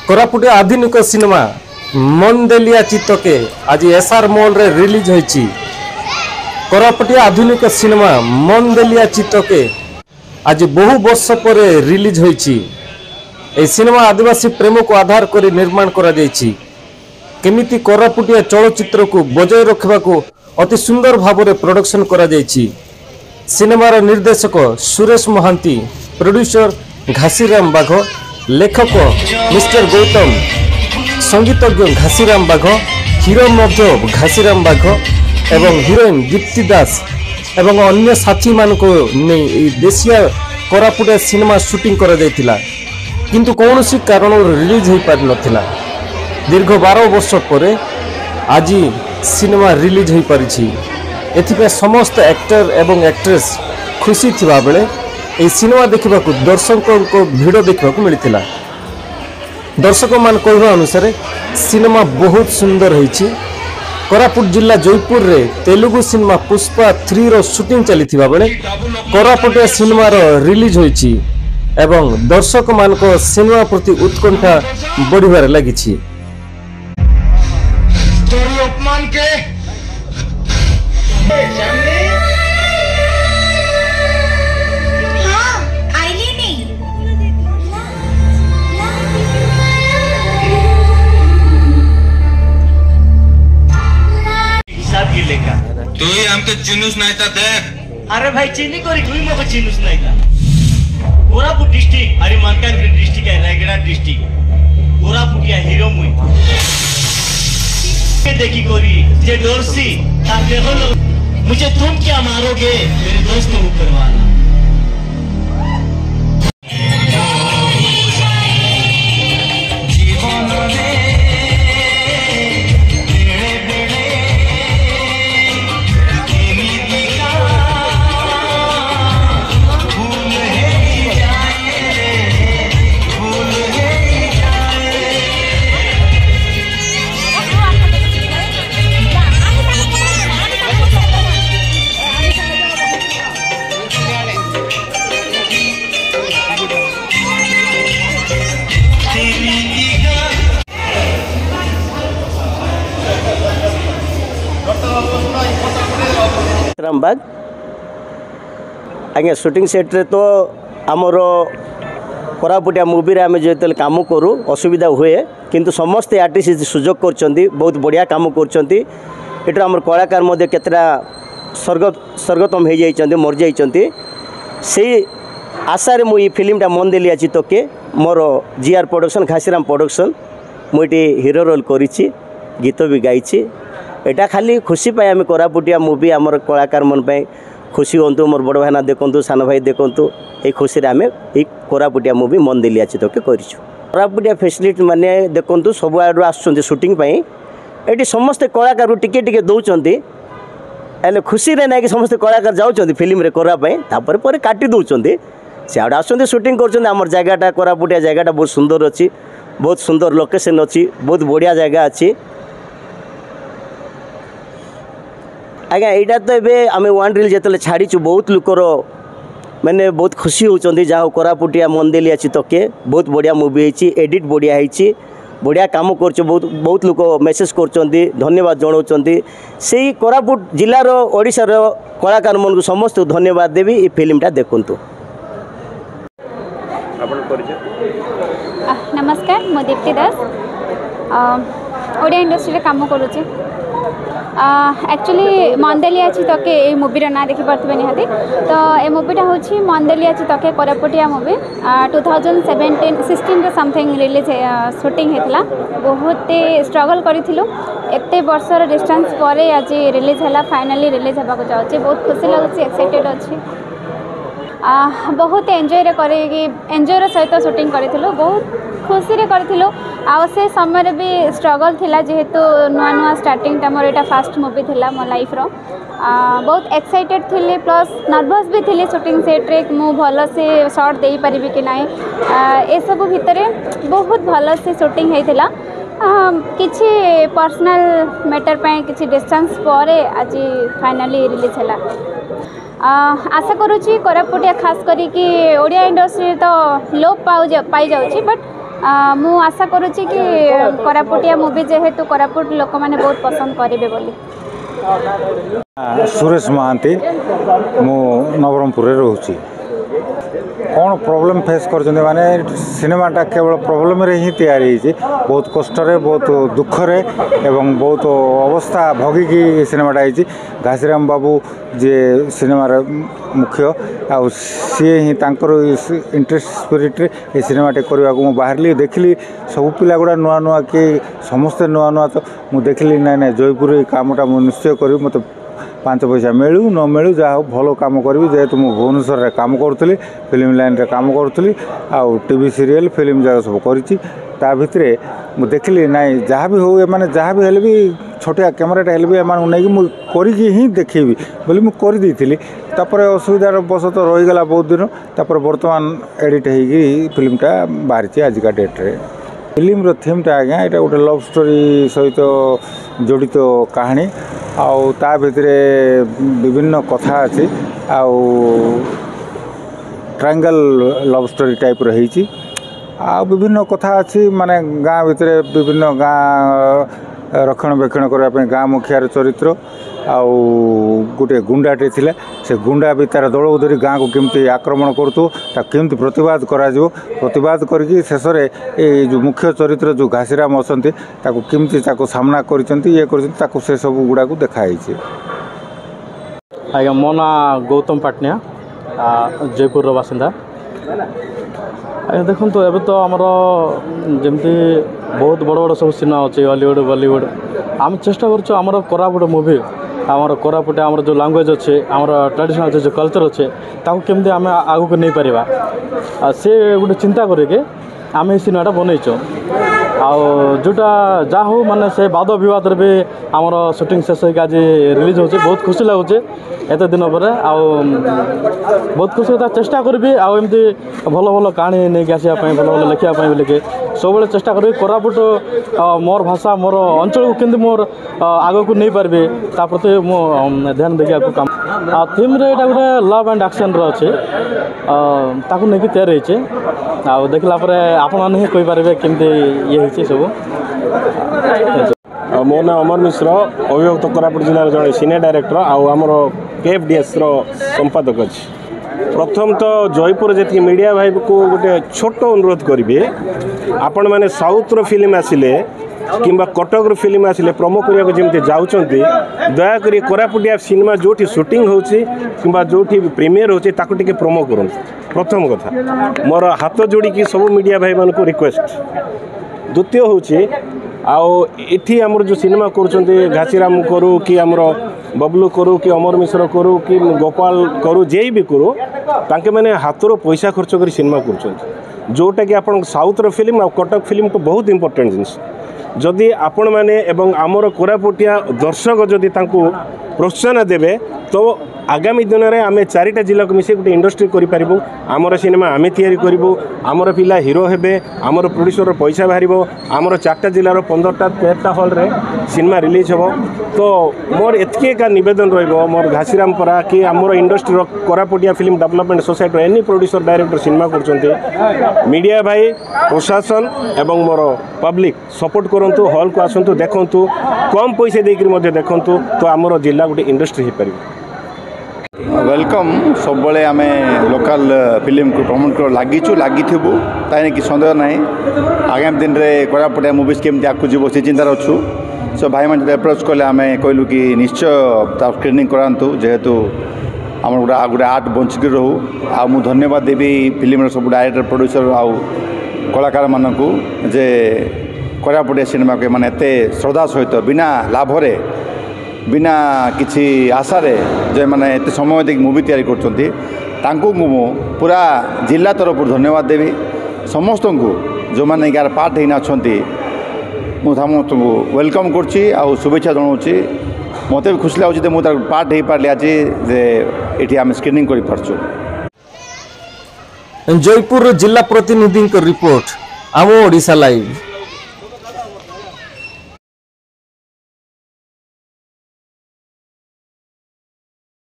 कोरापुटे आधुनिक सिनेमा मंदेलिया चित्तके आज SR mall रे रिलीज होईची। कोरापुटे आधुनिक सिनेमा मंदेलिया चित्तके आज बहु वर्ष पर रिलीज होईची। ए सिनेमा आदिवासी प्रेम को आधार कर निर्माण करा जायछि। केमिति कोरापुटिया चलचित्र को बजाय रखबा को अति सुंदर भाव में प्रोडक्शन करा जायछि। सिनेमार निर्देशक सुरेश महांती, प्रोड्यूसर घासीराम बाघ, लेखक मिस्टर गौतम, संगीतज्ञ घासीराम बाघ, हीरो मध्य घासीराम बाघ एवं हीरोइन दीप्ति दास एवं अन्य साथी मान को देशिया कोरापुटिया सिनेमा शूटिंग करा जायतिला, किंतु कौनसी कारण रिलीज हो पारि नथिला। दीर्घ 12 वर्ष पर आज सिनेमा रिलीज हो पारिछि। एथिपे समस्त एक्टर एवं एक्ट्रेस खुशी थिबा बेले ए सिनेमा देखा दर्शकों को भिड़ देखा मिलता। दर्शक मान कहवा अनुसार सिनेमा बहुत सुंदर होईछि। कोरापुट जिला जयपुर रे तेलुगु सिनेमा पुष्पा 3 रो शूटिंग चली बेले कोरापुटिया सिनेमा रिलीज होईछि एवं दर्शक मान को सिनेमा प्रति उत्कंठा बढ़िबार लागिछि। तू ही हमके चिनुस नहीं था देख। अरे भाई चीनी कोरी कोई मोको चिनुस नहीं था। कोरापुट डिस्ट्रिक्ट अरे मालकानगिरी डिस्ट्रिक्ट है, रायगढ़ डिस्ट्रिक्ट कोरापुटिया हीरो मुई देखी कोरी जे डोरसी ताके बोलो मुझे तुम क्या मारोगे मेरे दोस्त को करवाना। रामबाग आज्ञा शूटिंग सेट रे तो आमर कोरापुटिया मूवी रे आमे जो काम करूँ असुविधा हुए, किंतु समस्ते आर्टिस्ट सुजोग कर बहुत बढ़िया काम कर। आमर कलाकार मध्य केतरा स्वर्गतम हो जाइछन्ति, मर जाइछन्ति। से आशा मुझे फिल्मटा मन देली आज तके मोर जीआर प्रोडक्शन घासीराम प्रोडक्शन मुझे हीरो रोल करिछि, गीत भी गाइछि। एटा खाली खुशी पाई आम कोरापुटिया मूवी आमर कलाकार मन पाई खुशी हूँ। मोर बड़ भाईना देखु, सान भाई देखु, ये खुशी आम ये कोरापुटिया मूवी मन देली आज तक करिछु। कोरापुटिया फैसिलिटी माने देखु सब आड़ आसुँच शूटिंग पाई। ये समस्ते कलाकार टिके टिके दौरान हेल्ले खुशी ना कि समस्त कलाकार जाऊँ फिल्म रे करापर पर काटी दौरान से आड़ आस शूटिंग कर। जगहटा कोरापुटिया जगहटा बहुत सुंदर अच्छी, बहुत सुंदर लोकेशन अच्छी, बहुत बढ़िया जगह अच्छी। आज्ञा यहाँ तो ये आम वन रिल जो छाड़ीचु बहुत लोकर मैंने बहुत खुशी होती। जहाँ कोरापुटिया मन देली आज तके बहुत बढ़िया मूवी होती, एडिट बढ़िया होती, बढ़िया काम कर। बहुत लोग मेसेज कर धन्यवाद जनाऊँ। से कोरापुट जिलार ओडिशार कलाकार मन को समस्त धन्यवाद देवी। ये फिल्मटा देखु। नमस्कार, मो दीप्ति दास ओडिया इंडस्ट्री काम करुचे। एक्चुअली मंदेली अच्छी तके ये मूवीर ना देखी पार्थे निहाती। तो ये मूवीटा हूँ मंदेली अच्छी तके कोरापुटिया मूवी 2016 समथिंग रिलीज शूटिंग होता। बहुत स्ट्रगल करूँ, एत वर्षर डिस्टेंस पर आज रिलीज है, फाइनाली रिलीज होगा जाऊँगी। बहुत खुशी लगुच, एक्साइटेड अच्छी। बहुत एंजॉय एंजॉयर सहित शूटिंग करूँ, बहुत खुशी करूँ। से समय भी स्ट्रगल थिला, जेहेतु नुआ नुआ स्टार्टिंग मोर यहाँ फास्ट मूवी थिला मो लाइफ रो। बहुत एक्साइटेड थी, प्लस नर्भस भी थी शूटिंग सेट रे मु भल से शॉट दे पारिबी कि नहीं। ए सब भितर बहुत भल से शूटिंग होता। किछि पर्सनल मैटर पे किछि डिस्टेंस पर आज फाइनाली रिलीज है। आशा करुँची कोरापुटिया खास करी ओडिया इंडस्ट्री तो लोप पाई जाऊँगी, बट मु आशा करुच्ची कि कोरापुटिया मूवी जेहेतु कोरापुट लोक मैंने बहुत पसंद करेंगे बोली। सुरेश महांती मु नवरंगपुर रोचे कौन प्रोब्लेम फेस कर माने सिनेमाटा केवल प्रोब्लेम रे ही तैयारी बहुत कष्ट बहुत दुख रे एवं बहुत अवस्था भोगिकी सिनेमाटा होती। घासीराम बाबू जे सिनेमार मुख्य आउ सी ही इंटरेस्ट स्पिरिट ये सिनेमाटे करने को बाहर देखिली सब पिला गुड़ा नुआ नुआ कि समस्ते नुआ नुआ तो मुझे देखिली ना ना जयपुर कामटा मुझे निश्चय करी मत 5 पैसा मिलू न मिलू जहाँ भल कम करी जेहेतु मुझे भुवनेश्वर में कम करूँ फिल्म लाइन रे कम करूँ आउ टीवी सीरियल फिल्म जगह सब कर भितर मुझे देखिली ना जहाँ भी हो मैंने जहाँ भी हेल्ले भी छोटिया कैमेराटा हेल्ले भी नहीं मुझे ही देखी बोली मुझे करदी असुविधार बस तो रहीगला बहुत दिन तापर बर्तमान एडिट होगी फिल्मटा बाहरी आजिका डेट्रे फिल्म थीमटा आज्ञा यहाँ गोटे लव स्टोरी सहित जड़ित कहानी आउ ता भितर विभिन्न कथा अच्छी आउ ट्रायंगल लव स्टोरी टाइप रही आ विभिन्न कथा अच्छी माने गाँ भितर विभिन्न गाँ रक्षणाबेक्षण करने गाँ मुखियार चरित्र आउ गोटे गुंडाटे थिला से गुंडा भी तार दल धरी गाँ को केमती आक्रमण करूँ केमती प्रतिवाद करा प्रतिवाद करके शेष में जो मुख्य चरित्र जो घासीराम अच्छा केमती सामना कर से सब गुड़ा को देखाई। आज्ञा मो ना गौतम पाटनिया जयपुर बासिंदा। देखो तो एवं तो आमर जमती बहुत बड़ बड़ सब सिनेमा अच्छे हॉलीवुड बॉलीवुड आम चेष्टा कर कोरापुट मूवी आमर कोरापुटे आमर जो लैंग्वेज अच्छे आमर ट्रेडिशनल अच्छे जो कल्चर अच्छे ताकू केमती आम आगू नहीं पारिबा से गोटे चिंता करके आम ये सिनेमाटा बनईचु जोटा जा हो माने से वाद विवाद भी आमर शूटिंग शेष होकर आज रिलीज होचे बहुत खुशी लगुचे एत दिन पर बहुत खुशी होता चेष्टा करी आमती भल भल कहानी नहीं आसापी भल भल लिखापी लिखे सब चेष्टा करी कोरापुट मोर भाषा मोर अंचल को केमती मोर आग को नहीं पार्बे ता प्रति मो ध्यान देखा काम थीम रे एटा गोटे लव एंड एक्शन अच्छे ताकू नहीं तैयारी होचे देखला आपण नहीं कही पारे केमती ये सब। मो ना अमर मिश्र अभिभक्त कोरापुट जिलार जड़े सिने डायरेक्टर आमर KFDS संपादक अच्छे। प्रथम तो जयपुर जी मीडिया भाई को गोटे छोट अनुरोध करेंगे आपण मैंने साउथ्र फिल्म आसिले किंबा कटक फिल्म आसिले प्रोमो करने को जमी जाऊँगी दयाकोरी कोरापुटिया सिनेमा जो शूटिंग होची किंबा जो प्रीमियर होची ताको टिके प्रोमो करूँ। प्रथम कथा मोर हाथ जोड़ी सब मीडिया भाई मान को रिक्वेस्ट। द्वितीय होची आउ इठी आमर जो सिनेमा करुँच घासीराम करू कि आमर बबलू करू कि अमर मिश्र करू कि गोपाल करू जे भी करू तांके मैंने हाथर पैसा खर्च कर सिनेमा कर जोटा कि आप साउथ्र फिल्म आ कटक फिल्म को बहुत इंपोर्टेंट जिनिस जदि आपण मैंने एवं आमर कोरापुटिया दर्शक जदि तांको प्रोत्साहन देवे तो आगामी दिन में आम 4टा जिला को मिसे गोटे इंडस्ट्री करूँ आमर सिनेमा आम तैयारी करूँ आमर पिला हिरो हेबे आमर प्रोड्यूसर पैसा बाहर आमर 4टा जिलार 15टा 13टा हॉल रे सिनेमा रिलीज हो तो मोर एतके का निवेदन रहिबो मोर घासीराम परा कि आमर इंडस्ट्री कोरापुटिया फिल्म डेवलपमेंट सोसाइटी एनी प्रोड्यूसर डायरेक्टर सिनेमा करछन्ते मीडिया भाई प्रशासन एवं मोर पब्लिक सपोर्ट करंतु हॉल को आसंतु देखंतु कम पैसे देकर मध्य देखंतु तो आमर जिला गोटे इंडस्ट्री हो पारिबो। वेलकम सब बड़े आम लोकल फिल्म को प्रमोट कर लगिथु ताई कि सन्देह ना आगामी दिन में कोरापुटिया मुवीज केमती आगे जीव से चिंतार अच्छु सो भाई मैंने एप्रोच कले आम कहलु कि निश्चय स्क्रीनिंग करातु जेहेतु आम गोटे आर्ट बंचिक रहू आ मु धन्यवाद देवी फिल्म सब डायरेक्टर प्रोड्यूसर आउ कलाकार मानक जे कोरापुटिया सिनेमा के माने एते श्रद्धा सहित बिना लाभरे बिना किसी आशारे जो मैंने एत समय देख मुवी तैयारी कर पूरा जिला तरफ धन्यवाद देवी समस्त को जो मैंने यार पार्ट होना अच्छा समस्त को वेलकम कर शुभेच्छा जनाऊँगी मत भी खुशी लगे मुझे पार्ट हो पारे आज ये आम स्क्रीनिंग कर पार्छु। जयपुर जिला प्रतिनिधि रिपोर्ट आम ओडिशा लाइव।